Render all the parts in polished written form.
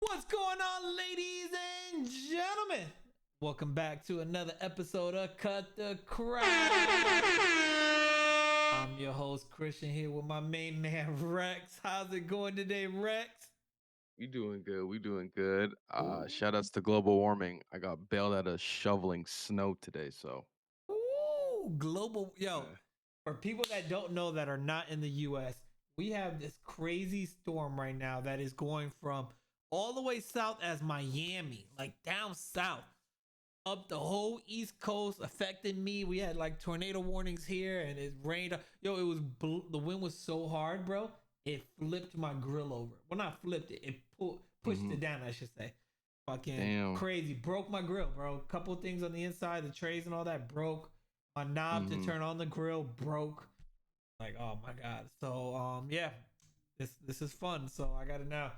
What's going on, ladies and gentlemen? Welcome back to another episode of Cut the Crap. I'm your host, Christian, here with my main man, Rex. How's it going today, Rex? We doing good. We doing good. Ooh, Shout outs to global warming. I got bailed out of shoveling snow today, so global. Yo, uh, for people that don't know that are not in the US, we have this crazy storm right now that is going from all the way south as Miami, like down south, up the whole East Coast, affecting me. We had like tornado warnings here, and it rained. Yo, it was the wind was so hard, bro. It flipped my grill over. Well, not flipped it. It pushed hmm it down. I should say. Fucking damn. crazy. Broke my grill, bro. Couple things on the inside, the trays and all that broke. My knob to hmm turn on the grill broke. Like, oh my god. So yeah, this is fun. So I gotta now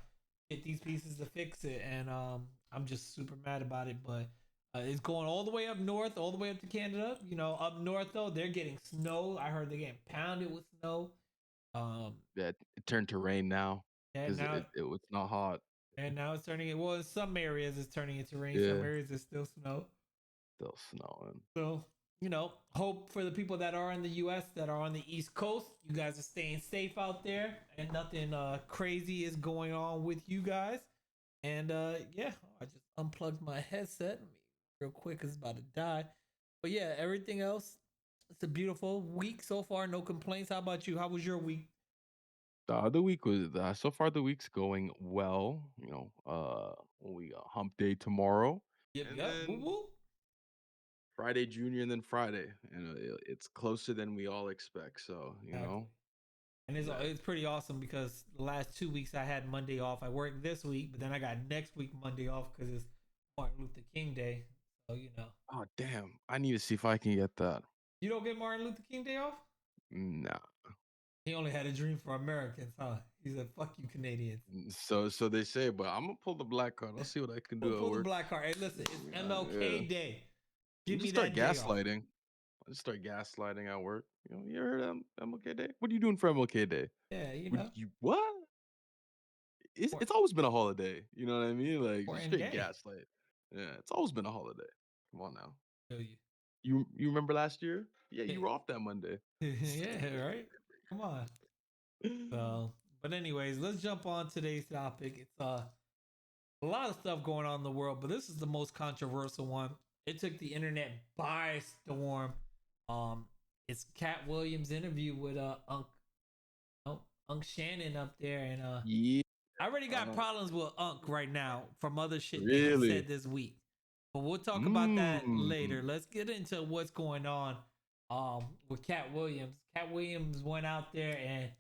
get these pieces to fix it, and I'm just super mad about it. But it's going all the way up north, all the way up to Canada. You know, up north though, they're getting snow. I heard they're getting pounded with snow. Um, Yeah, it turned to rain now and because now it was not hot. it's turning it. Well, in some areas it's turning into rain. Some Yeah, areas it's still snow. still snowing. So, hope for the people that are in the US that are on the East Coast, you guys are staying safe out there and nothing crazy is going on with you guys. And yeah, I just unplugged my headset real quick 'cause it's about to die. But yeah, everything else, it's a beautiful week so far. No complaints. How about you? How was your week? The week was so far the week's going well. We hump day tomorrow, Yep, and yep. Woo then woo. Friday Junior, and then Friday. It's closer than we all expect. So Exactly. And that. it's pretty awesome because the last 2 weeks I had Monday off. I worked this week, but then I got next week Monday off because it's Martin Luther King Day. So Oh damn! I need to see if I can get that. you don't get Martin Luther King Day off. Nah. He only had a dream for Americans, huh? He said, "Fuck you, Canadians." So they say, but I'm gonna pull the black card. I'll see what I can do at Pull the work. black card. Hey, listen, it's Yeah. MLK Day. I'm Give me just start that day off. gaslighting. I just start gaslighting at work. You heard MLK Day? What are you doing for MLK Day? Yeah, What you what? It's Or, it's always been a holiday. You know what I mean? Like or just in straight gay. gaslight. Yeah, it's always been a holiday. Come on now. Show you. You remember last year? Yeah, Yeah, you were off that Monday. yeah, right. Come on. So, but anyways, let's jump on today's topic. It's a lot of stuff going on in the world, but this is the most controversial one. It took the internet by storm. Um, it's Cat Williams' interview with Unc Shannon up there, and Yeah. I already got problems with Unc right now from other shit that he Really? said this week. But we'll talk about that Mm. later. Let's get into what's going on with Cat Williams. Cat Williams went out there and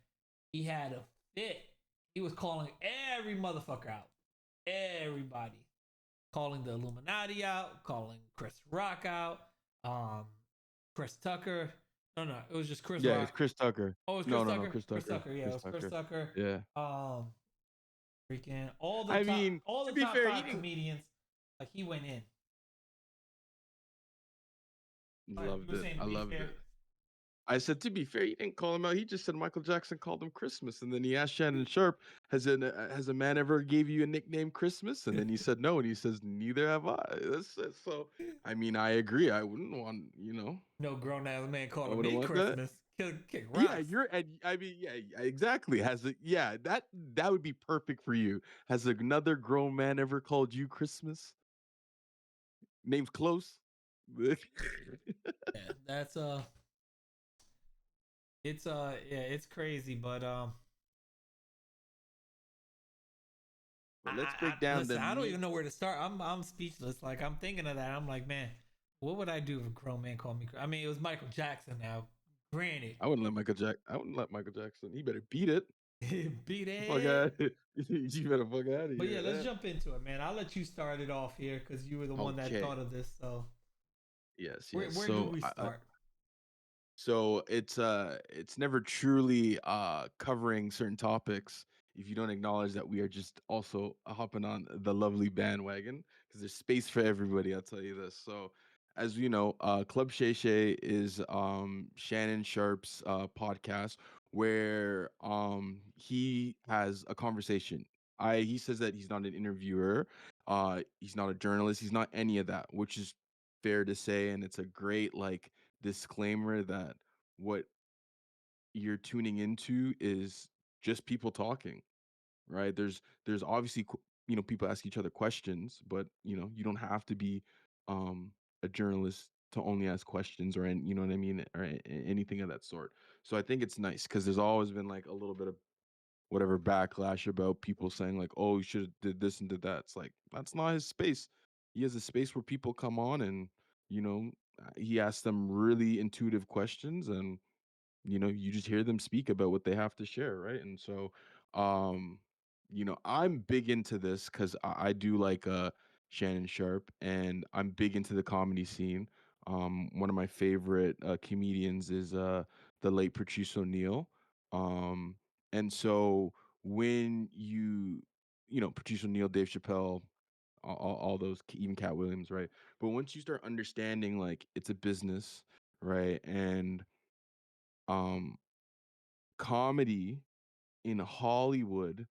he had a fit. He was calling every motherfucker out. Everybody. Calling the Illuminati out, calling Chris Rock out, um, Chris Tucker. No, it was just Chris Yeah, it's Rock. Chris Tucker. Oh, it was Chris No, Tucker? Chris Chris Tucker. Tucker, yeah, it Chris was Chris Tucker. Tucker. Yeah. Um, freaking I mean, all to the be top fair, he five didn't. comedians, like he went in. You Loved were it. saying I to be loved fair. it. I said, to be fair, he didn't call him out. He just said Michael Jackson called him Christmas, and then he asked Shannon Sharp, "Has a man ever gave you a nickname Christmas?" And then he said no, and he says, "Neither have I." So. I mean, I agree. I wouldn't want, No grown ass man I calling wouldn't me want that. Christmas. Kick Yeah, rocks. and I mean, yeah, exactly. Yeah, that would be perfect for you. Has another grown man ever called you Christmas? Name's close. Yeah, that's it's yeah, it's crazy, but But let's break down the listen, I don't meat. even know where to start. I'm speechless. Like I'm thinking of that. I'm like, man, what would I do if a grown man called me? I mean, it was Michael Jackson. Now, granted, I wouldn't let Michael Jackson. He better beat it. beat Fuck it. out. You better fuck out of But yeah, here. let's jump into it, man. I'll let you start it off here because you were the one that Okay. thought of this. So Yes. where Yes. where do we start? So it's never truly covering certain topics if you don't acknowledge that we are just also hopping on the lovely bandwagon because there's space for everybody. I'll tell you this. So as you know, Club Shay Shay is Shannon Sharp's podcast where he has a conversation. I he says that he's not an interviewer, he's not a journalist, he's not any of that, which is fair to say, and it's a great like disclaimer that what you're tuning into is just people talking, right? There's obviously people ask each other questions, but you don't have to be um a journalist to only ask questions or you know what I mean, or anything of that sort. So I think it's nice because there's always been like a little bit of whatever backlash about people saying like, oh, you should have did this and did that. It's like that's not his space. He has a space where people come on and you know he asks them really intuitive questions, and you just hear them speak about what they have to share, right? And so um I'm big into this because I do like Shannon Sharp, and I'm big into the comedy scene. One of my favorite comedians is the late Patrice O'Neill. um and so when Patrice O'Neill, Dave Chappelle, all those, even Cat Williams, right? But once you start understanding like it's a business, right? And um comedy in Hollywood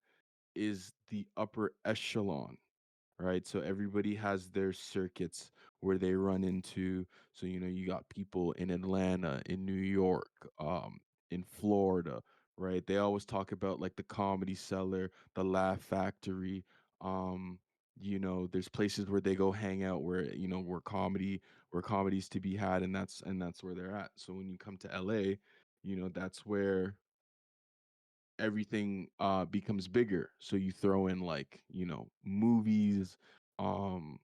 is the upper echelon, right? So everybody has their circuits where they run into. So you got people in Atlanta, in New York, in Florida, right? They always talk about like the Comedy Cellar, the Laugh Factory. Um, there's places where they go hang out where where comedy's to be had, and that's where they're at. So when you come to LA, that's where everything becomes bigger. So you throw in like movies um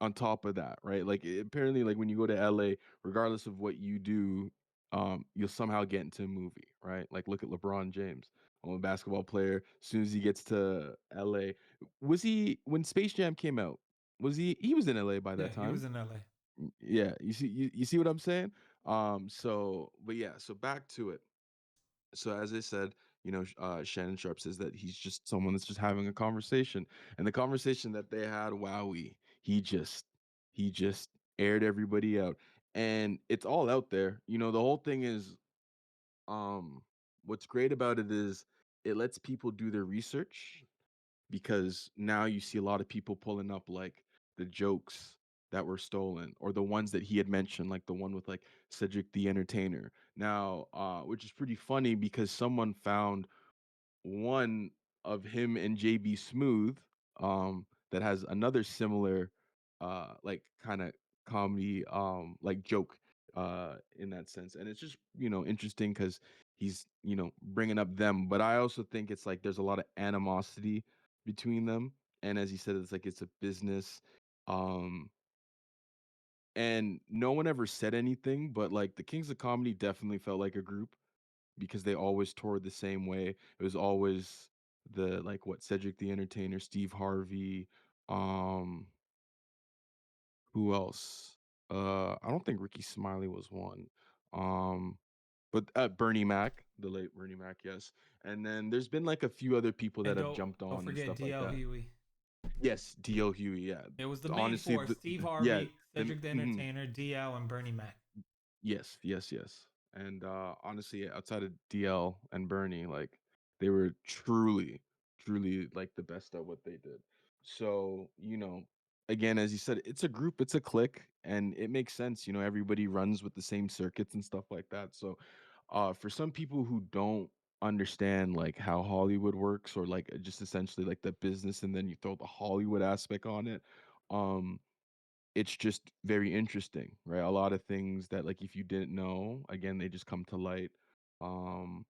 on top of that, right? Like apparently like when you go to LA, regardless of what you do, you'll somehow get into a movie, right? Like look at LeBron James, a basketball player. As soon as he gets to LA, was he when Space Jam came out, was he was in LA by Yeah, that he was time? in LA. Yeah, you see what I'm saying? So but yeah, so back to it. So as I said, Shannon Sharp says that he's just someone that's just having a conversation, and the conversation that they had, wowie, he just aired everybody out, and it's all out there. The whole thing is, um, what's great about it is it lets people do their research, because now you see a lot of people pulling up like the jokes that were stolen, or the ones that he had mentioned, like the one with like Cedric the Entertainer. Now, which is pretty funny because someone found one of him and JB Smooth, that has another similar like kind of comedy like joke in that sense. And it's just interesting because he's bringing up them, but I also think it's like there's a lot of animosity between them. And as he said, it's like it's a business. um and no one ever said anything, but like the Kings of Comedy definitely felt like a group, because they always toured the same way. It was always the like what Cedric the Entertainer, Steve Harvey, um, who else? I don't think Ricky Smiley was one. Um, but Bernie Mac, the late Bernie Mac, yes. And then there's been like a few other people And that have don't jumped don't on and forget stuff like DL that. Huey. Yes, D.L. Huey, yeah. It was the main Honestly, four: Steve yeah, Harvey, the, Cedric the mhm. Entertainer, DL, and Bernie Mac. Yes, yes, yes. And honestly, outside of DL and Bernie, like they were truly, truly like the best at what they did. So, again, as you said, it's a group, it's a clique, and it makes sense. Everybody runs with the same circuits and stuff like that. So, for some people who don't understand like how Hollywood works, or like just essentially like the business, and then you throw the Hollywood aspect on it, um, it's just very interesting, right? A lot of things that like if you didn't know, again, they just come to light. Um,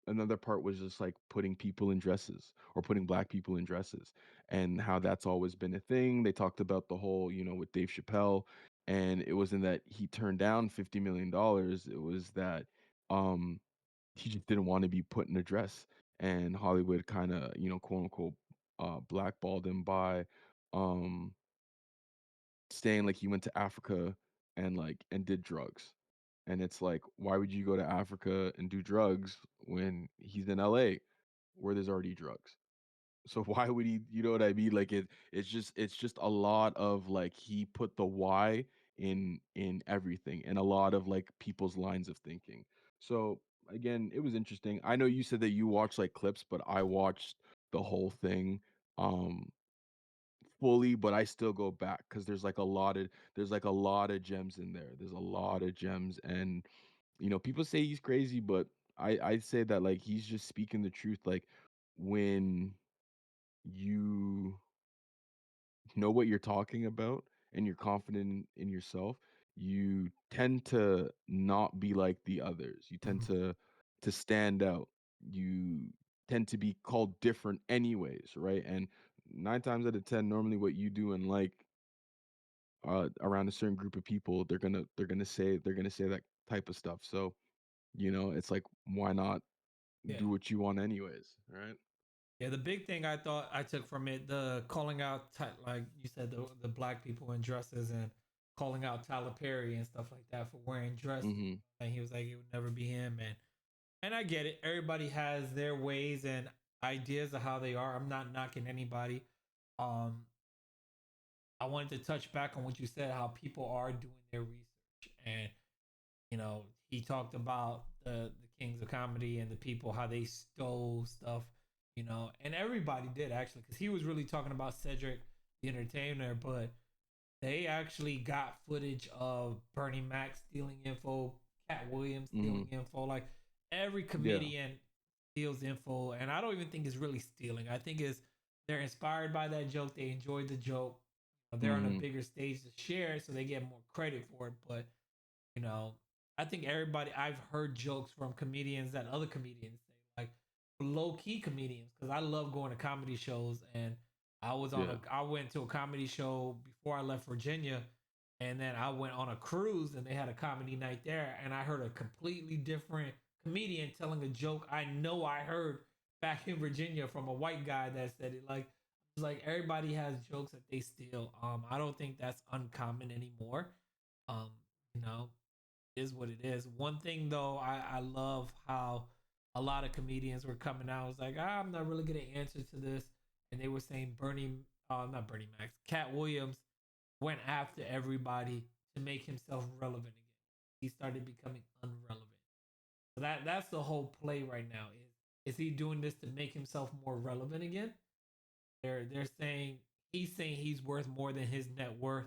Another part was just like putting people in dresses, or putting black people in dresses, and how that's always been a thing. They talked about the whole, with Dave Chappelle, and it wasn't that he turned down $50 million. It was that um he just didn't want to be put in a dress, and Hollywood kind of, quote unquote, blackballed him by um saying like he went to Africa and did drugs. And it's like, why would you go to Africa and do drugs when he's in LA where there's already drugs? So why would he, you know what I mean? Like it's just a lot of like he put the why in everything, and a lot of like people's lines of thinking. So again, it was interesting. I know you said that you watched like clips, but I watched the whole thing um fully, but I still go back because there's like a lot of gems in there. There's a lot of gems, and people say he's crazy, but I say that like he's just speaking the truth. Like when you know what you're talking about and you're confident in yourself, you tend to not be like the others. You tend Mhm. to stand out. You tend to be called different anyways, right? And 9 times out of 10, normally what you do and like around a certain group of people, they're gonna say that type of stuff. So, it's like why not Yeah. do what you want anyways, right? Yeah, the big thing I thought I took from it, the calling out, like you said, the black people in dresses and calling out Tyler Perry and stuff like that for wearing dresses. Mm-hmm. And he was like, it would never be him. And I get it. Everybody has their ways and ideas of how they are. I'm not knocking anybody. Um, I wanted to touch back on what you said, how people are doing their research. And, he talked about the kings of comedy and the people, how they stole stuff, and everybody did actually, because he was really talking about Cedric the Entertainer, but they actually got footage of Bernie Mac stealing info, Cat Williams Mm-hmm. stealing info. Like every Yeah. comedian steals info, and I don't even think it's really stealing. I think it's they're inspired by that joke. They enjoyed the joke. They're on a Mm-hmm. bigger stage to share it, so they get more credit for it. But you know, I think everybody I've heard jokes from comedians that other comedians say, like low key comedians, because I love going to comedy shows. And Yeah. I went to a comedy show before I left Virginia, and then I went on a cruise and they had a comedy night there, and I heard a completely different comedian telling a joke I know I heard back in Virginia from a white guy that said it. Like it's like everybody has jokes that they steal. I don't think that's uncommon anymore. Um, you know, is what it is. One thing though, I love how a lot of comedians were coming out. I was like, I'm not really gonna answer to this, and they were saying not Bernie Mac, Cat Williams went after everybody to make himself relevant again. He started becoming unrelevant. So that's the whole play right now. Is he doing this to make himself more relevant again? They're saying he's worth more than his net worth.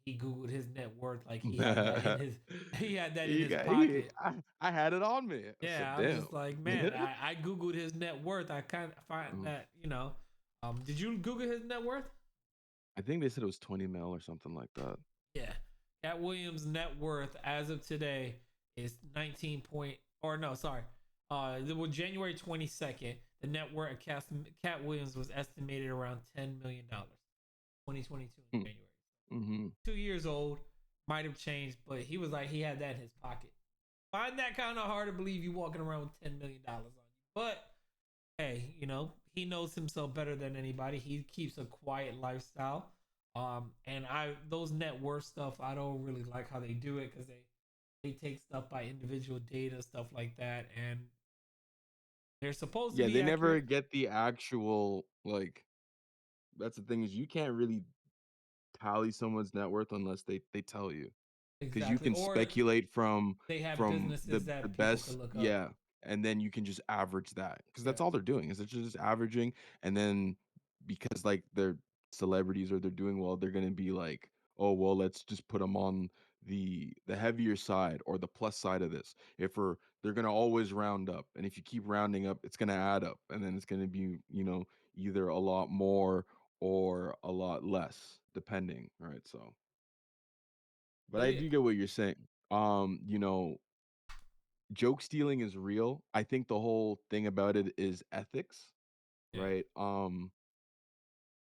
He googled his net worth, like he had that in his he had that in he his got he pocket. I had it on me. I said, Yeah, I'm damn. just like, man, I googled his net worth. I kind of find Mhm. that did you Google his net worth? I think they said it was 20 mil or something like that. Yeah, Cat Williams' net worth as of today is 19 point, or no, sorry, January 22nd, the net worth of Cat Williams was estimated around $10 million. 2022 in January. Mm-hmm. 2 years old, might have changed, but he was like he had that in his pocket. Find that kind of hard to believe you walking around with $10 million on you. But hey, he knows himself better than anybody. He keeps a quiet lifestyle. And I those net worth stuff, I don't really like how they do it because they take stuff by individual data, stuff like that, and they're supposed to Yeah, be they never accurate. get the actual like. That's the thing is you can't really tally someone's net worth unless they tell you. Because you Exactly. can Or speculate from they have from businesses the that people best, could look up. yeah, and then you can just average that because Yeah. that's all they're doing is they're just averaging, and then because like they're celebrities or they're doing well, they're gonna be like, oh well, let's just put them on the heavier side or the plus side of this. If we're they're gonna always round up, and if you keep rounding up, it's gonna add up, and then it's gonna be either a lot more or a lot less depending, right? So but So I yeah. do get what you're saying. Joke stealing is real. I think the whole thing about it is ethics, Yeah. right?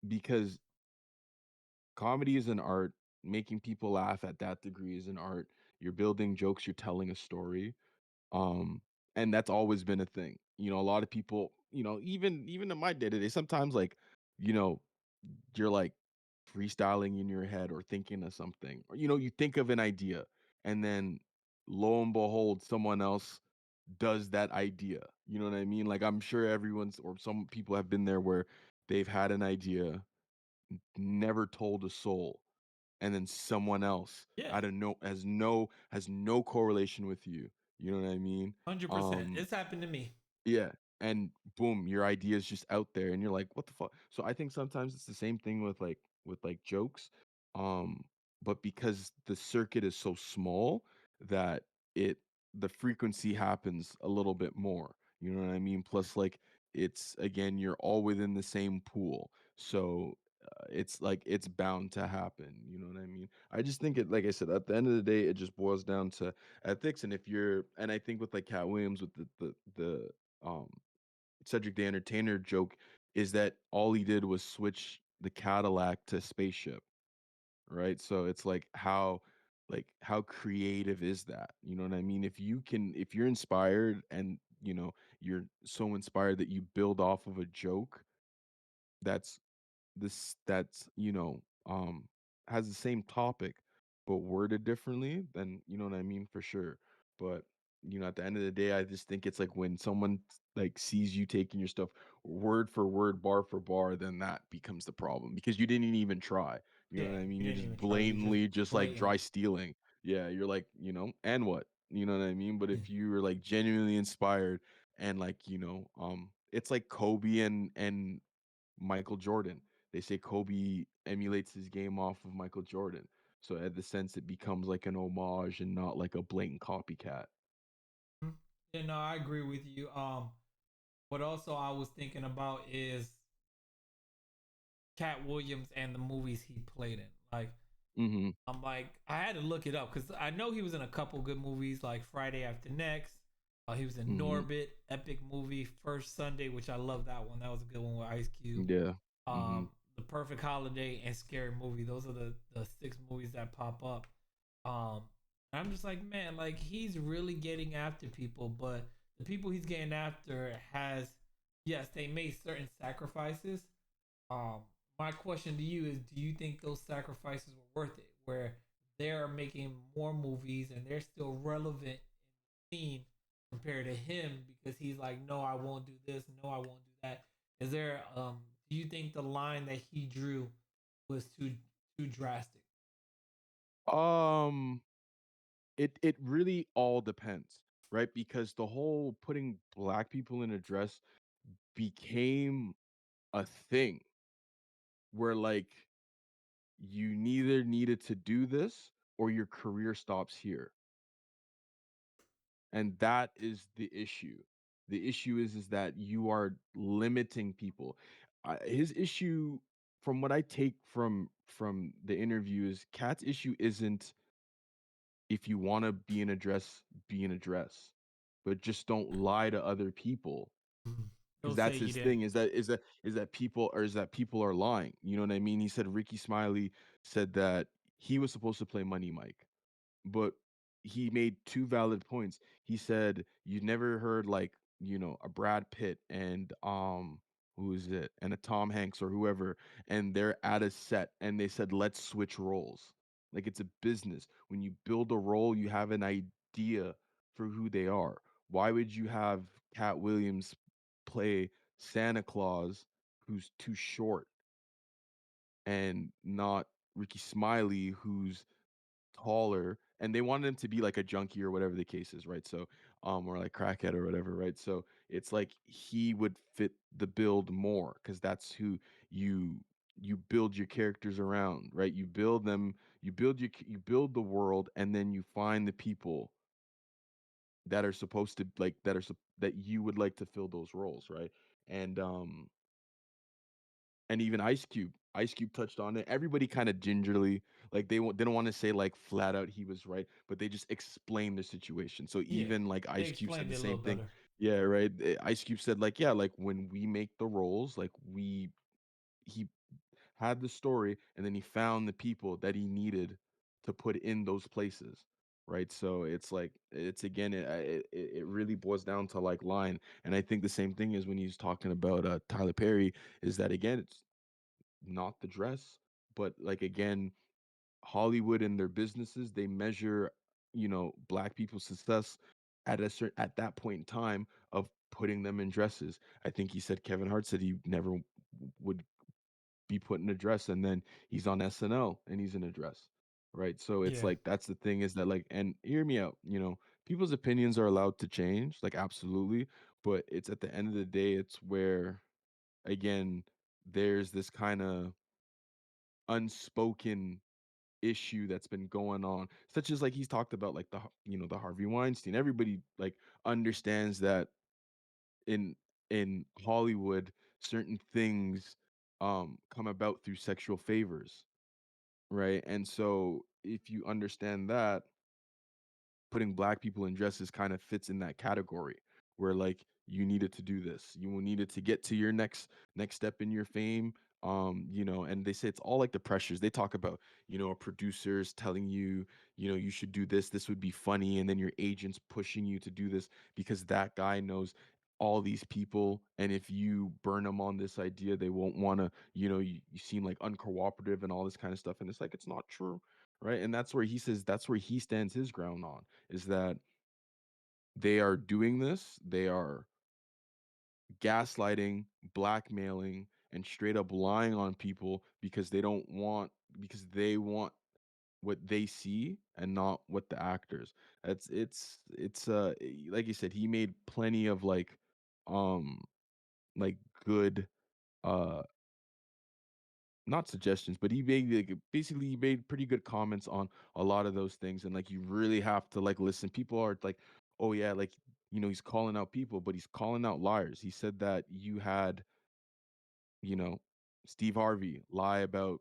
Because comedy is an art. Making people laugh at that degree is an art. You're building jokes, you're telling a story. Um, and that's always been a thing. A lot of people, even in my day to day, sometimes like, you know, you're like freestyling in your head or thinking of something, or you think of an idea, and then lo and behold, someone else does that idea. You know what I mean? Like I'm sure everyone's or some people have been there where they've had an idea, never told a soul, and then someone else Yeah. out of no has no correlation with you. You know what I mean? 100%. Um It's happened to me. yeah. and boom, your idea is just out there, and you're like, what the fuck? So I think sometimes it's the same thing with like jokes, um, but because the circuit is so small that it the frequency happens a little bit more. You know what I mean? Plus, like it's again, you're all within the same pool, so it's like it's bound to happen. You know what I mean? I just think it, like I said, at the end of the day, it just boils down to ethics. And if you're, and I think with like Cat Williams with the um Cedric the Entertainer joke is that all he did was switch the Cadillac to spaceship, right? So it's like how creative is that? You know what I mean? If you can, if you're inspired and you know you're so inspired that you build off of a joke that's that's has the same topic but worded differently, then you know what I mean, for sure. But at the end of the day, I just think it's like when someone like sees you taking your stuff word for word, bar for bar, then that becomes the problem because you didn't even try. You know Yeah, what I mean? you You're didn't just even try. You just blatantly just like blatant. dry stealing. Yeah, you're like, and what? You know what I mean? But Yeah. if you were like genuinely inspired and like, it's like Kobe and Michael Jordan. They say Kobe emulates his game off of Michael Jordan. So at the sense it becomes like an homage and not like a blatant copycat. Mhm. Yeah, no, I agree with you. What also I was thinking about is Cat Williams and the movies he played in. Like, Mhm. I'm like, I had to look it up because I know he was in a couple good movies like Friday After Next. He was in Mhm. Norbit, epic movie, First Sunday, which I love that one. That was a good one with Ice Cube. Yeah. Mhm. The Perfect Holiday and Scary Movie. Those are the six movies that pop up. Um, I'm just like, man, like he's really getting after people, but the people he's getting after has, yes, they made certain sacrifices. Um, my question to you is, do you think those sacrifices were worth it? Where they're making more movies and they're still relevant in the scene compared to him because he's like, no, I won't do this, no, I won't do that. Is there, do you think the line that he drew was too drastic? Um it really all depends, right? Because the whole putting black people in a dress became a thing where like you neither needed to do this or your career stops here. And that is the issue. The issue is that you are limiting people. His issue, from what I take from the interview, is Cat's issue isn't if you want to be in a dress, be in a dress, but just don't lie to other people, Mhm. because Don't say that's you his didn't. thing. Is that people are lying. You know what I mean? He said Ricky Smiley said that he was supposed to play Money Mike, but he made two valid points. He said you never heard like, a Brad Pitt and who is it? And a Tom Hanks or whoever, and they're at a set and they said let's switch roles. Like it's a business. When you build a role, you have an idea for who they are. Why would you have Cat Williams play Santa Claus who's too short and not Ricky Smiley who's taller, and they wanted him to be like a junkie or whatever the case is, right? So or like crackhead or whatever, right? So it's like he would fit the build more because that's who you you build your characters around, right? You build them, you build the world, and then you find the people that are supposed to like that you would like to fill those roles, right? And even Ice Cube touched on it. Everybody kind of gingerly, like didn't want to say like flat out he was right, but they just explained the situation. So Yeah, even like they Ice Cube said explained the it a little same thing. better. Yeah, right. Ice Cube said like, yeah, like when we make the roles, like he had the story and then he found the people that he needed to put in those places. Right. So it's like it's again it really boils down to like line. And I think the same thing is when he's talking about Tyler Perry, is that again it's not the dress, but like again, Hollywood and their businesses, they measure, black people's success at that point in time of putting them in dresses. I think he said Kevin Hart said he never would be put in a dress, and then he's on SNL and he's in a dress. Right. So it's Yeah, like that's the thing is that like, and hear me out, people's opinions are allowed to change, like absolutely, but it's at the end of the day, it's where again there's this kind of unspoken issue that's been going on, such as like he's talked about like the Harvey Weinstein. Everybody like understands that in Hollywood certain things come about through sexual favors, right? And so if you understand that, putting black people in dresses kind of fits in that category where like you needed to do this, you will needed to get to your next step in your fame. And they say it's all like the pressures they talk about, producers telling you, you should do this, this would be funny, and then your agents pushing you to do this because that guy knows all these people, and if you burn them on this idea they won't want to, you seem like uncooperative and all this kind of stuff, and it's like it's not true, right? And that's where he says that's where he stands his ground on, is that they are doing this, they are gaslighting, blackmailing, and straight up lying on people because they want what they see and not what the actors. Like you said, he made plenty of um like good uh not suggestions, but he made like, basically he made pretty good comments on a lot of those things, and like you really have to like listen. People are like, oh yeah, like he's calling out people, but he's calling out liars. He said that you had you know Steve Harvey lie about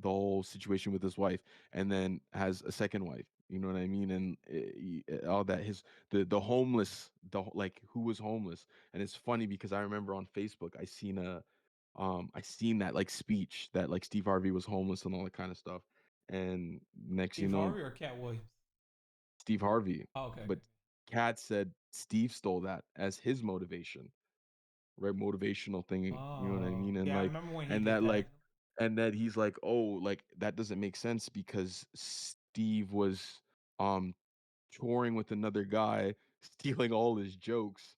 the whole situation with his wife, and then has a second wife. You know what I mean? And all that his the homeless, like who was homeless. And it's funny because I remember on Facebook I seen that like speech that like Steve Harvey was homeless and all that kind of stuff. And next, Steve Harvey or Cat Williams? Steve Harvey, Oh, okay, but Kat said Steve stole that as his motivation, right? Motivational thing, you know what I oh, mean? And yeah, I like, remember when he and did that that. like, and that he's like, oh, like that doesn't make sense because Steve was um touring with another guy, stealing all his jokes.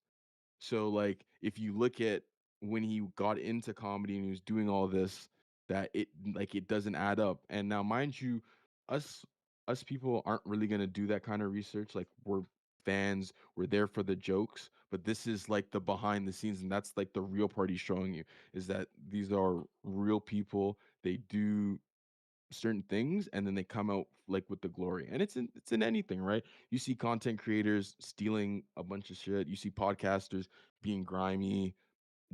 So like if you look at when he got into comedy and he was doing all this, that it doesn't add up. And now mind you, us us people aren't really gonna do that kind of research. Like we're fans, we're there for the jokes, but this is like the behind the scenes, and that's like the real party showing you is that these are real people. They do certain things and then they come out like with the glory, and it's in anything, right? You see content creators stealing a bunch of shit, you see podcasters being grimy,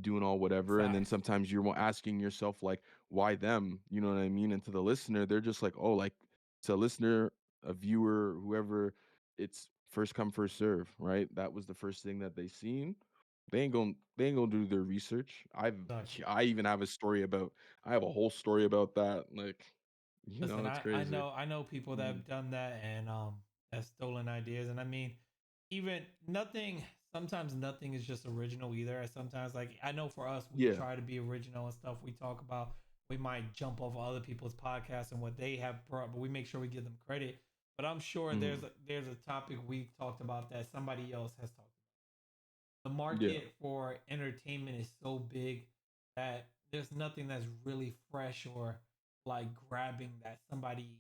doing all whatever, and then Facts. sometimes you're asking yourself like why them, you know what I mean? And to the listener they're just like, oh, like to a listener, a viewer, whoever, it's first come first serve, right? That was the first thing that they seen. They ain't gonna do their research. Exactly. I even have a story about, I have a whole story about that, like, Listen, it's I crazy. know people that Mhm. have done that and have stolen ideas, and I mean, even nothing. Sometimes nothing is just original either. Sometimes, like I know for us, we Yeah. try to be original and stuff. We talk about, we might jump off other people's podcasts and what they have brought, but we make sure we give them credit. But I'm sure Mhm. there's a topic we've talked about that somebody else has talked about. The Yeah. market for entertainment is so big that there's nothing that's really fresh or like grabbing that somebody,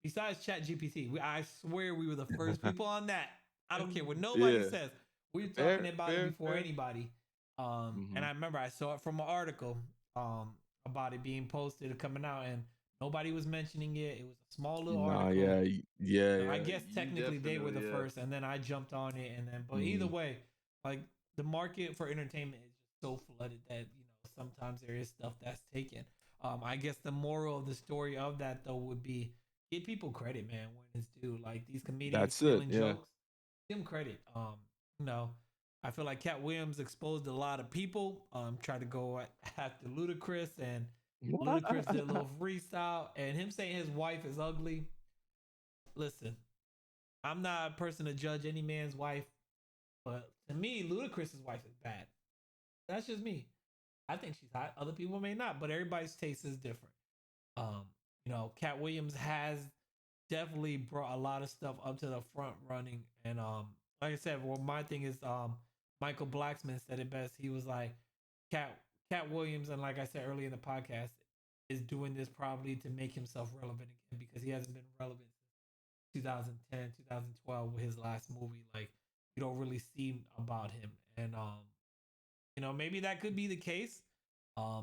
besides Chat GPT. I swear we were the first people on that. I don't care what nobody Yeah. says. We were talking Fair, about it fair, before fair. anybody. And Mhm. I remember I saw it from an article about it being posted and coming out, and nobody was mentioning it. It was a small little Nah, article. yeah, yeah, I yeah. guess You technically they were the definitely, yeah. first, and then I jumped on it, and then. But either Mhm. way, like the market for entertainment is just so flooded that sometimes there is stuff that's taken. I guess the moral of the story of that though would be give people credit, man, when it's due. Like these comedians That's it. stealing Yeah. jokes, give them credit. You know, I feel like Cat Williams exposed a lot of people. Tried to go after Ludacris, and Ludacris did a little freestyle, and him saying his wife is ugly. Listen, I'm not a person to judge any man's wife, but to me, Ludacris's wife is bad. That's just me. I think she's hot. Other people may not, but everybody's taste is different. Um, Cat Williams has definitely brought a lot of stuff up to the front running, and like I said, well, my thing is Michael Blacksman said it best. He was like, Cat Williams, and like I said earlier in the podcast, is doing this probably to make himself relevant again because he hasn't been relevant since 2010, 2012 with his last movie. Like you don't really see about him. And maybe that could be the case.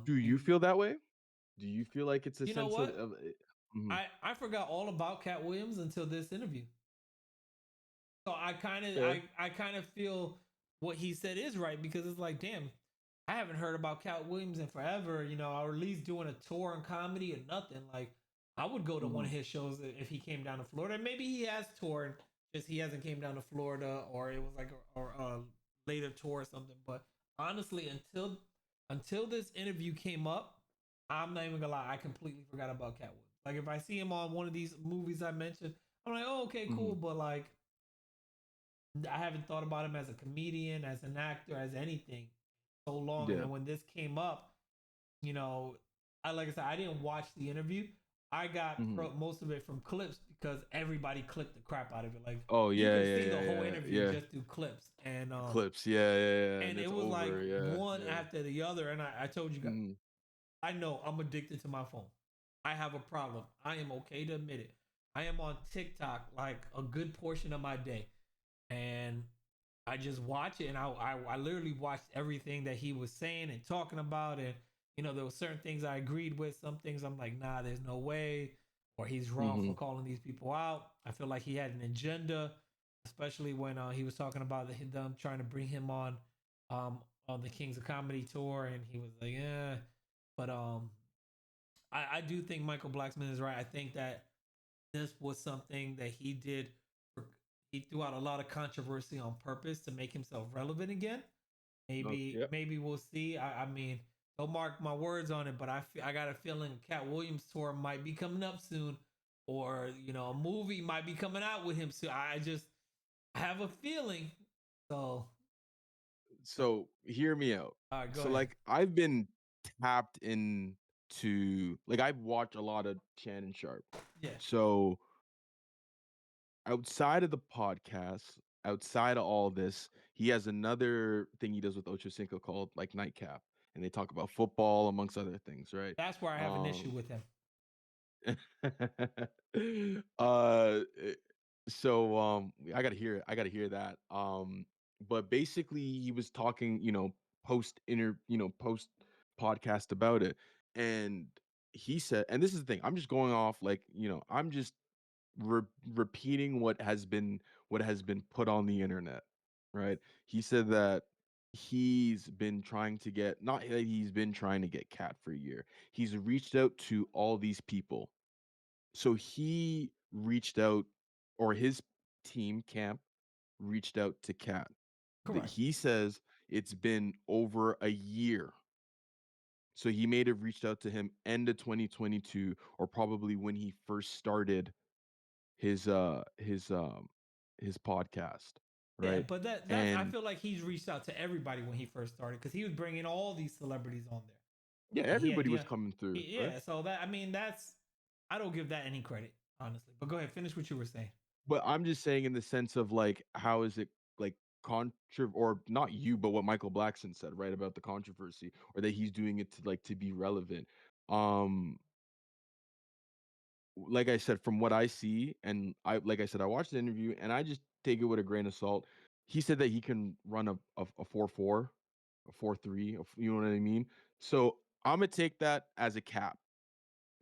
Do you feel that way? Do you feel like it's a You know sense what? of mhm. I forgot all about Cat Williams until this interview. So I kind of Fair. I kind of feel what he said is right, because it's like, damn, I haven't heard about Cat Williams in forever. Or at least doing a tour and comedy or nothing. Like, I would go to one Mhm. of his shows if he came down to Florida. Maybe he has toured, just he hasn't came down to Florida, or it was like a later tour or something. But honestly, until this interview came up, I'm not even gonna lie, I completely forgot about Cat Williams. Like, if I see him on one of these movies I mentioned, I'm like, oh, okay, cool. Mhm. But like, I haven't thought about him as a comedian, as an actor, as anything so long. And Yeah. then when this came up, you know, like I said, I didn't watch the interview. I got Mhm. most of it from clips because everybody clipped the crap out of it. Like, Oh you yeah, can yeah, see the yeah, whole yeah, interview yeah. just through clips, Clips. Yeah, yeah, yeah. And and it it's was like over. Yeah, one yeah. after the other. And I told you guys, Mhm. I know I'm addicted to my phone. I have a problem. I am okay to admit it. I am on TikTok like a good portion of my day, and I just watch it, and I literally watched everything that he was saying and talking about. And there were certain things I agreed with, some things I'm like, nah, there's no way, or he's wrong for Mhm. calling these people out. I feel like he had an agenda, especially when he was talking about them trying to bring him um, on the Kings of Comedy tour, and he was like, yeah, but I do think Michael Blacksman is right. I think that this was something that he did. He threw out a lot of controversy on purpose to make himself relevant again. No, yeah. Maybe we'll see. I mean, don't mark my words on it, but I got a feeling Cat Williams tour might be coming up soon, or a movie might be coming out with him soon. I have a feeling. So, So hear me out. all right, go So ahead. like I've been tapped into like I've watched a lot of Shannon Sharp. Yeah, So outside of the podcast, outside of all this, he has another thing he does with Ocho Cinco called like Nightcap, and they talk about football amongst other things, right? that's where I have an issue Um, with him. uh, eh, I gotta hear it. I gotta hear that. But basically, he was talking, post podcast about it, and he said, and this is the thing. I'm just going off like, I'm just re- repeating what has been put on the internet, right? He said that he's been trying to get not that he's been trying to get Cat for a year. He's reached out to all these people. So he reached out, or his team camp reached out to Cat. Correct. He says it's been over a year. So he may have reached out to him end of 2022, or probably when he first started his his podcast, Yeah, right? but that's I And feel like he's reached out to everybody when he first started, because he was bringing all these celebrities on there. yeah, And he had everybody was coming through, right? yeah. So that, I mean, that's, I don't give that any credit, honestly. But go ahead, finish what you were saying. But I'm just saying in the sense of like how is it like or not you, but what Michael Blackson said, right, about the controversy, or that he's doing it to like to be relevant. Um like I said, from what I see, and I like I said, I watched the interview and I just take it with a grain of salt. He said that he can run a 4-4, a 4-3, you know what I mean? So I'm gonna take that as a cap.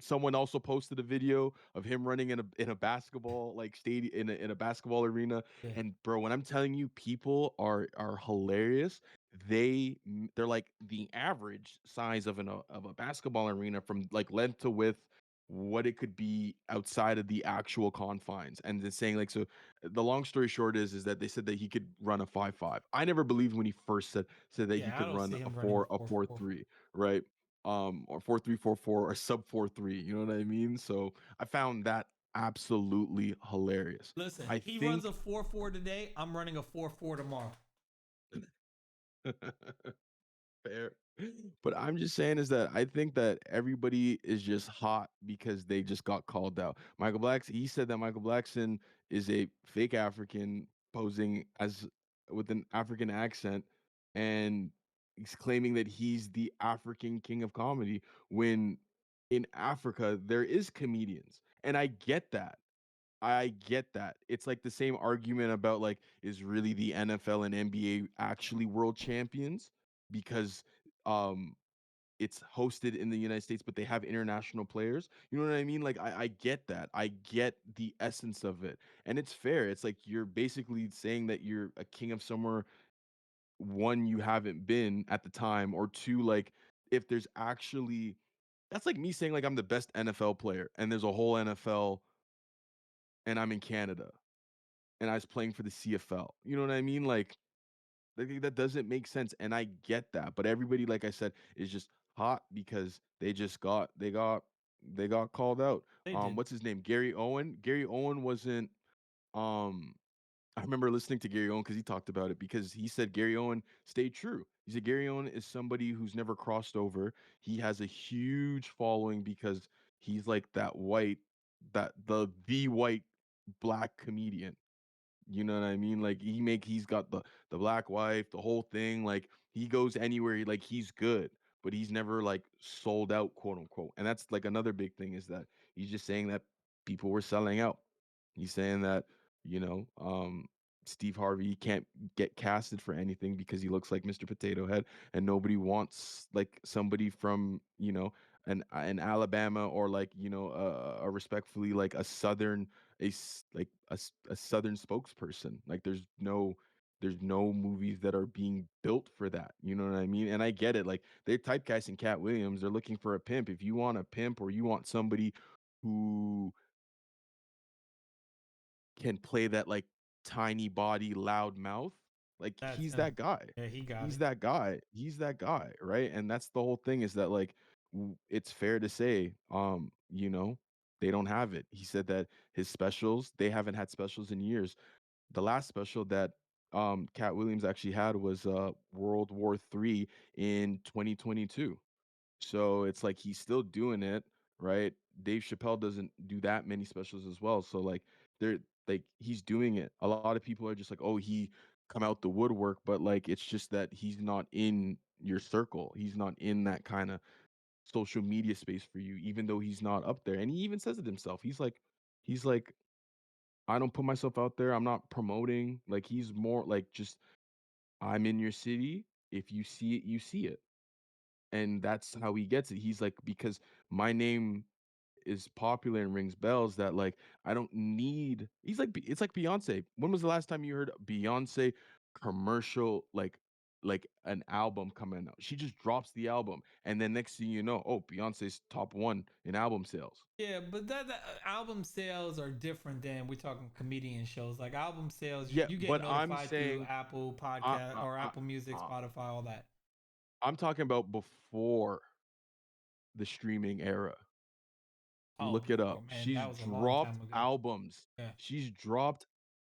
Someone also posted a video of him running in a basketball like stadium in a basketball arena. Yeah, And bro, when I'm telling you, people are hilarious. They're like the average size of a basketball arena from like length to width, what it could be outside of the actual confines. And then saying like, so the long story short is that they said that he could run a 5-5. I never believed when he first said that he yeah. I could don't run see a him running a four a 4-4. 4-3, right? Or 4-3-4-4 or sub 4-3. You know what I mean? So I found that absolutely hilarious. Listen, I he runs think a 4-4 today. I'm running a 4-4 tomorrow. fair. But I'm just saying is that I think that everybody is just hot because they just got called out. He said that Michael Blackson is a fake African posing as with an African accent, and he's claiming that he's the African king of comedy when in Africa there is comedians. And I get that. I get that. It's like the same argument about like, is really the NFL and NBA actually world champions because um it's hosted in the United States, but they have international players. You know what I mean? Like I get that. I get the essence of it. And it's fair. It's like you're basically saying that you're a king of somewhere, one, you haven't been at the time, or two, like if there's actually, that's like me saying like I'm the best NFL player and there's a whole NFL and I'm in Canada and I was playing for the CFL. You know what I mean? Like that doesn't make sense, and I get that. But everybody, like I said, is just hot because they got called out. They did. What's his name? Gary Owen. Gary Owen wasn't. Um, I remember listening to Gary Owen because he talked about it because he said Gary Owen stayed true. He said Gary Owen is somebody who's never crossed over. He has a huge following because he's like that white, that the white black comedian. You know what I mean? Like he's got the black wife, the whole thing. Like he goes anywhere, like he's good, but he's never like sold out, quote unquote. And that's like another big thing is that he's just saying that people were selling out. He's saying that, you know, Steve Harvey can't get casted for anything because he looks like Mr. Potato Head, and nobody wants like somebody from, an Alabama, or like, a respectfully like a southern, a southern spokesperson. Like there's no movies that are being built for that. You know what I mean? And I get it. Like they're typecasting Cat Williams. They're looking for a pimp. If you want a pimp, or you want somebody who can play that like tiny body, loud mouth, like That's he's him. that guy. Yeah, he got He's it. that guy. He's that guy, right? And that's the whole thing, is that like it's fair to say, they don't have it. He said that his specials, they haven't had specials in years. The last special that Cat Williams actually had was World War III in 2022. So it's like he's still doing it, right? Dave Chappelle doesn't do that many specials as well. So like they're like he's doing it. A lot of people are just like, "Oh, he come out the woodwork," but like it's just that he's not in your circle. He's not in that kind of social media space for you, even though he's not up there. And he even says it himself. He's like, I don't put myself out there. I'm not promoting. Like he's more like just, I'm in your city. If you see it, you see it. And that's how he gets it. He's like, because my name is popular and rings bells, that like I don't need, he's like, it's like Beyonce. When was the last time you heard Beyonce commercial, like an album coming out? She just drops the album, and then next thing you know, oh, Beyonce's top one in album sales. Yeah, but that album sales are different than we're talking comedian shows. Like album sales, Yeah, you get but I'm notified through saying, Apple I, Podcast I, or I, Apple Music, I Spotify, all that. I'm talking about before the streaming era. Oh, Look it before, up. man, She's that was a long dropped time ago. albums. Yeah. She's dropped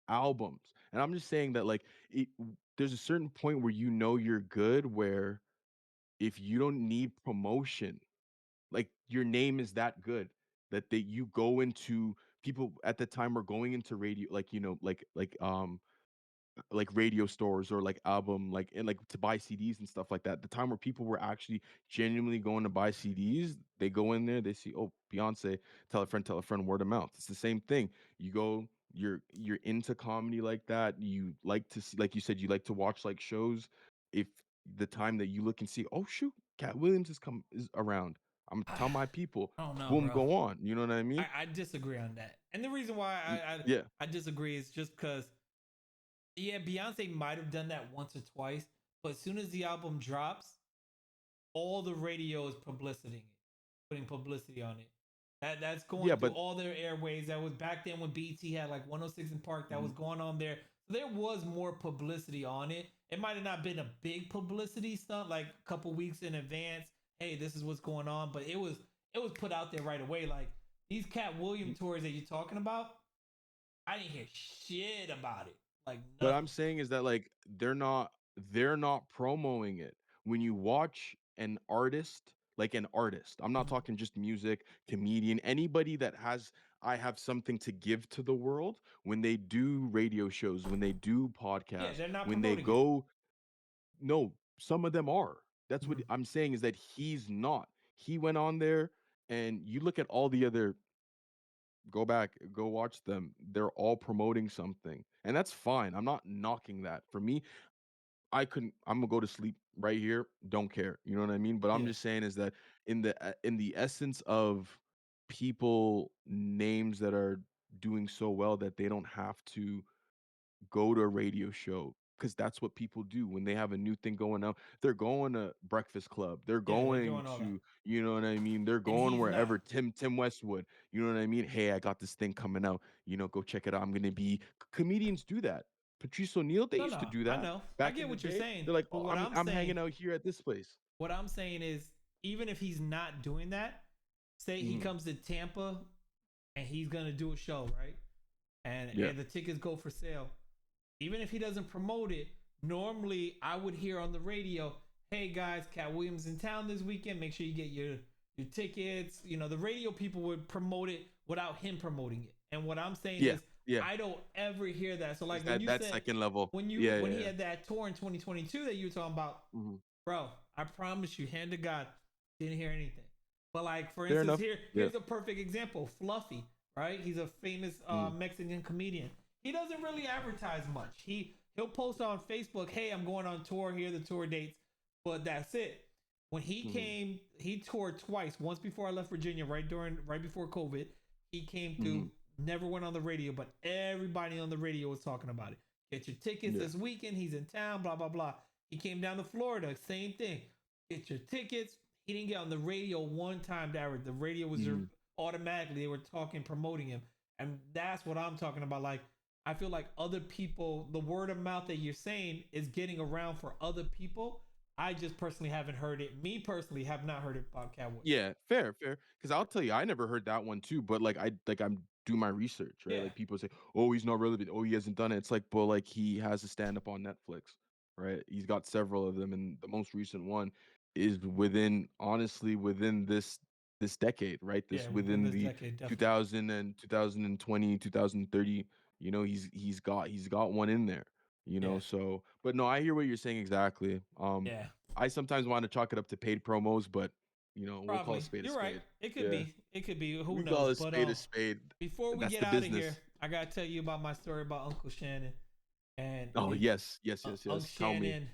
albums. And I'm just saying that like there's a certain point where you're good, where if you don't need promotion, like your name is that good, that you go into, people at the time were going into radio, like like radio stores, or like album, like, and like to buy CDs and stuff like that. The time where people were actually genuinely going to buy CDs, they go in there, they see, oh, Beyonce, tell a friend, word of mouth. It's the same thing. You go, you're into comedy like that. You like to see, like you said, you like to watch like shows. If the time that you look and see, oh shoot, Cat Williams is around, I'm gonna tell my people, I don't know, boom, bro. go on. You know what I mean? I disagree on that. And the reason why Yeah. I disagree is just because, yeah, Beyonce might have done that once or twice, but as soon as the album drops, all the radio is publicity, putting publicity on it. That's Yeah, going through but all their airways. That was back then when BT had like 106 in Park. That was mhm. going on there. So there was more publicity on it. It might have not been a big publicity stunt, like a couple weeks in advance. Hey, this is what's going on. But it was put out there right away. Like these Cat William tours that you're talking about, I didn't hear shit about it. Like But I'm nothing. saying is that like they're not promoting it. When you watch an artist, like an artist, I'm not Mhm. talking just music, comedian, anybody that has, I have something to give to the world, when they do radio shows, when they do Yeah, podcasts, they're not when they promoting it. go, no, some of them are. That's what Mhm. I'm saying, is that he's not. He went on there, and you look at all the other Go back, go watch them. They're all promoting something, and that's fine. I'm not knocking that. For me, I'm gonna go to sleep right here. Don't care. You know what I mean? But I'm Yeah, just saying is that in the essence of people names that are doing so well that they don't have to go to a radio show because that's what people do when they have a new thing going on. They're going to Breakfast Club. They're yeah, they're going doing all that, to, you know what I mean? They're and going he's not. wherever. Tim Westwood. You know what I mean? Hey, I got this thing coming out. You know, go check it out. I'm gonna be. Comedians do that. Patrice O'Neill, they No, used to no, do I that know. I back in get the what you're day. saying, They're like, but oh, I'm hanging out here at this place. what I'm saying is, even if he's not doing that, say he Hmm. comes to Tampa and he's gonna do a show, right? Yeah. And the tickets go for sale. Even if he doesn't promote it, normally I would hear on the radio, "Hey guys, Cat Williams in town this weekend. Make sure you get your tickets." You know, the radio people would promote it without him promoting it. And what I'm saying Yeah. is, Yeah. I don't ever hear that. So Is like when that you that said second level? when you Yeah. when Yeah. he Yeah. had that tour in 2022 that you were talking about, Hmm. bro, I promise you, hand to God, didn't hear anything. But like for Fair instance, enough. Yeah. here's a perfect example. Fluffy, right? He's a famous Mm. Mexican comedian. He doesn't really advertise much. He'll post on Facebook, "Hey, I'm going on tour. Here are the tour dates," but that's it. When he Hmm. came, he toured twice. Once before I left Virginia, right before COVID. He came Hmm. through. Never went on the radio, but everybody on the radio was talking about it. Get your tickets Yeah. this weekend. He's in town. Blah blah blah. He came down to Florida. Same thing. Get your tickets. He didn't get on the radio one time. That the radio was Hmm. automatically they were talking, promoting him, and that's what I'm talking about. Like I feel like other people, the word of mouth that you're saying is getting around for other people. I just personally haven't heard it. Me personally have not heard it about Cowboy. Yeah, fair. Because I'll tell you, I never heard that one too. But I'm do my research, right? Yeah, Like people say, oh, he's not relevant. Oh, he hasn't done it. It's like, but like he has a stand up on Netflix, right? He's got several of them, and the most recent one is honestly, within this decade, right? yeah, This within within this the decade, definitely. 2000 and 2020, 2030. You know, he's got one in there. You know, Yeah, so but no, I hear what you're saying exactly. yeah, I sometimes want to chalk it up to paid promos, but you know, we'll call a probably. spade a You're right. spade. It could Yeah. be. It could be. Who We knows? call a But spade a spade. before we That's get the out of here, business. I gotta tell you about my story about Uncle Shannon. And Oh, it, Uncle yes. Tell me. Shannon,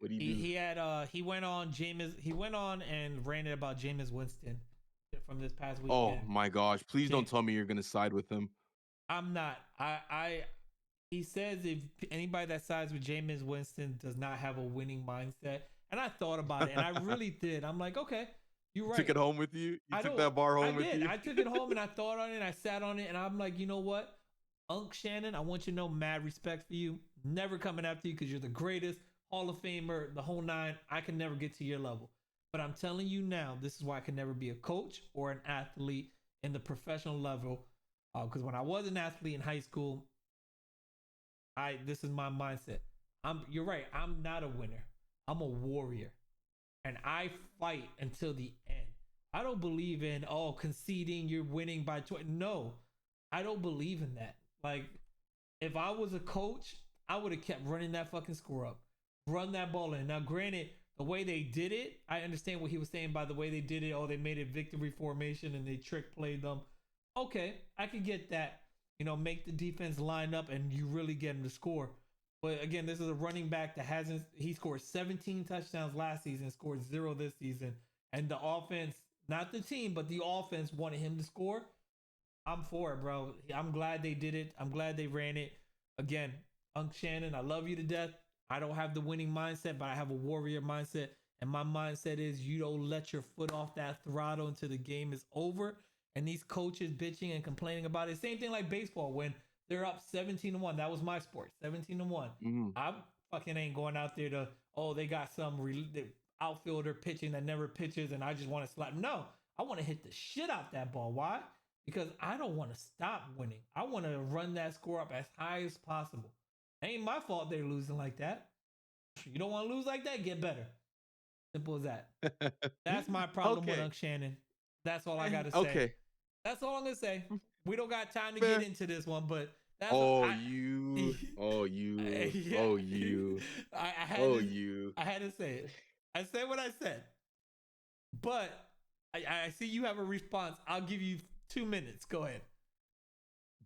What do you he do? he had he went on and ranted about Jameis Winston from this past Oh weekend. my gosh. Please don't Ja- tell me you're gonna side with him. I'm not. He says if anybody that sides with Jameis Winston does not have a winning mindset, and I thought about it, and I really did. I'm like, okay, you're You took right. it home with you? You I took don't. that bar I home with did. you? I took it home and I thought on it. And I sat on it, and I'm like, you know what, Unc Shannon, I want you to know, mad respect for you. Never coming after you because you're the greatest Hall of Famer, the whole nine. I can never get to your level, but I'm telling you now, this is why I can never be a coach or an athlete in the professional level. Because when I was an athlete in high school, this is my mindset. You're right. I'm not a winner. I'm a warrior, and I fight until the end. I don't believe in conceding. You're winning by 20. No, I don't believe in that. Like if I was a coach, I would have kept running that fucking score up, run that ball in. Now, granted, the way they did it, I understand what he was saying by the way they did it. Oh, they made it victory formation and they trick played them. Okay, I could get that. You know, make the defense line up and you really get him to score. But again, this is a running back that hasn't. He scored 17 touchdowns last season, scored zero this season, and the offense, not the team, but the offense wanted him to score. I'm for it, bro. I'm glad they did it. I'm glad they ran it. Again, Unc Shannon, I love you to death. I don't have the winning mindset, but I have a warrior mindset. And my mindset is you don't let your foot off that throttle until the game is over. And these coaches bitching and complaining about it. Same thing like baseball when they're up 17-1. That was my sport, 17-1. Mhm. I fucking ain't going out there to, they got some outfielder pitching that never pitches and I just want to slap. No, I want to hit the shit out that ball. Why? Because I don't want to stop winning. I want to run that score up as high as possible. Ain't my fault they're losing like that. You don't want to lose like that? Get better. Simple as that. That's my problem with Okay. Unc Shannon. That's all I got to say. Okay. That's all I'm going to say. We don't got time to get Fair. into this one, but that's what Oh I. you. Oh you. Yeah, Oh you. I had Oh to. you. I had to say it. I said what I said. But I see you have a response. I'll give you 2 minutes. Go ahead.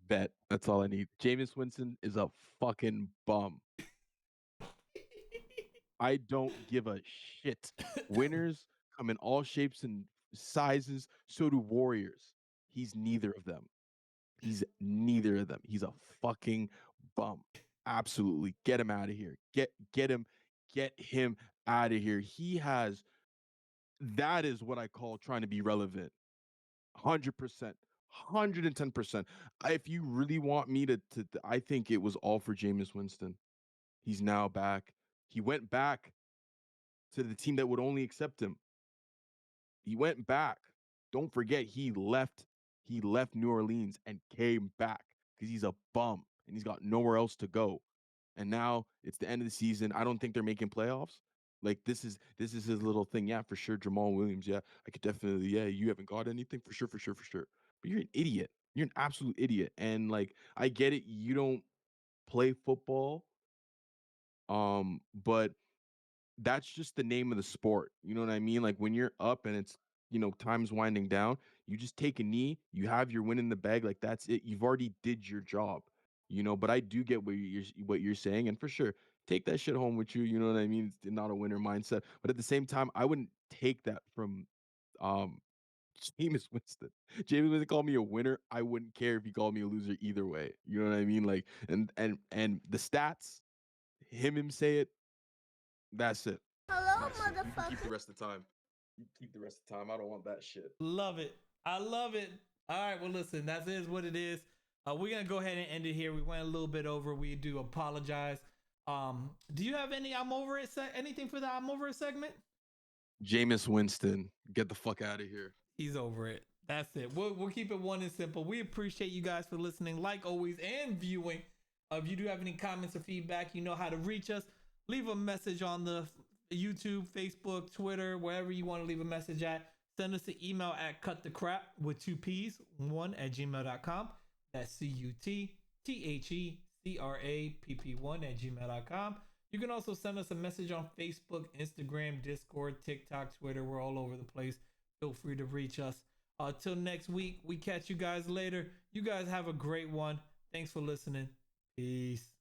Bet. That's all I need. Jameis Winston is a fucking bum. I don't give a shit. Winners come in all shapes and sizes. So do warriors. He's neither of them. He's neither of them. He's a fucking bum. Absolutely. Get him out of here. Get him out of here. He has that is what I call trying to be relevant. 100%. 110%. If you really want me to I think it was all for Jameis Winston. He's now back. He went back to the team that would only accept him. He went back. Don't forget he left. He left New Orleans and came back because he's a bum and he's got nowhere else to go. And now it's the end of the season. I don't think they're making playoffs. Like this is his little thing. Yeah, for sure. Jamal Williams. Yeah, I could definitely. Yeah, you haven't got anything for sure, for sure, for sure. But you're an idiot. You're an absolute idiot. And like I get it. You don't play football. But that's just the name of the sport. You know what I mean? Like when you're up and it's, time's winding down, you just take a knee, you have your win in the bag, like that's it. You've already did your job. But I do get what you're saying, and for sure, take that shit home with you. You know what I mean? It's not a winner mindset. But at the same time, I wouldn't take that from um Jameis Winston. Jameis Winston called me a winner. I wouldn't care if he called me a loser either way. You know what I mean? Like and the stats, him say it, that's it. Hello, That's it. You can keep the motherfucker. rest of the time. You can keep the rest of the time. I don't want that shit. Love it. I love it. All right. Well, listen, that is what it is. We're gonna go ahead and end it here. We went a little bit over. We do apologize. Do you have any I'm over it anything for the I'm over it segment? Jameis Winston, get the fuck out of here. He's over it. That's it. We'll keep it one and simple. We appreciate you guys for listening, like always, and viewing. If you do have any comments or feedback, you know how to reach us. Leave a message on the YouTube, Facebook, Twitter, wherever you want to leave a message at. Send us an email at cutthecrap with 2 P's, 1 at gmail.com. That's CUTTHECRAPP1 at gmail.com. You can also send us a message on Facebook, Instagram, Discord, TikTok, Twitter. We're all over the place. Feel free to reach us. Till next week, we catch you guys later. You guys have a great one. Thanks for listening. Peace.